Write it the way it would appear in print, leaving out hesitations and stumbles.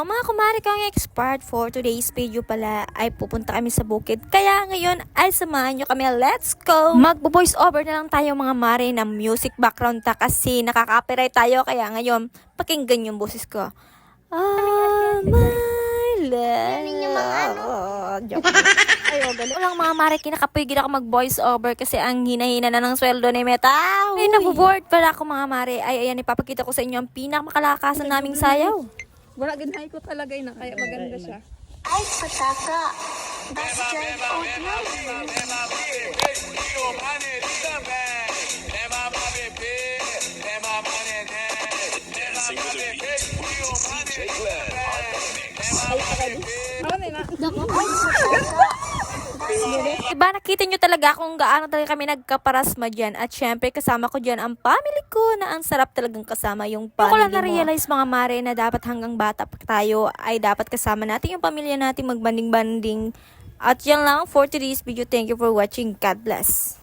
Hello mga kumare kong expert, for today's video pala ay pupunta kami sa bukid. Kaya ngayon ay samahan nyo kami, let's go! Magbo-voice over na lang tayo mga mare ng music background kasi nakaka-copyright tayo. Kaya ngayon, pakinggan yung boses ko. Oh my love. Joke. Walang mga mare, kinakapigil ako mag-voice over kasi ang hina-hina na ng sweldo ni Meta. Ay, nabuboard pala ako mga mare. Ay, ayan, ipapakita ko sa inyo ang pinakamalakasan naming sayaw. Wala ginahay ko talaga na kaya maganda siya. Ay, pataka. Bastard audio. Ano na? Diba, nakita nyo talaga kung gaano talaga kami nagkaparasma dyan. At syempre, kasama ko dyan ang family ko na ang sarap talagang kasama yung family mo. Ko lang na-realize mga mare na dapat hanggang bata pa tayo ay dapat kasama natin yung pamilya natin, magbanding-banding. At yan lang for today's video. Thank you for watching. God bless.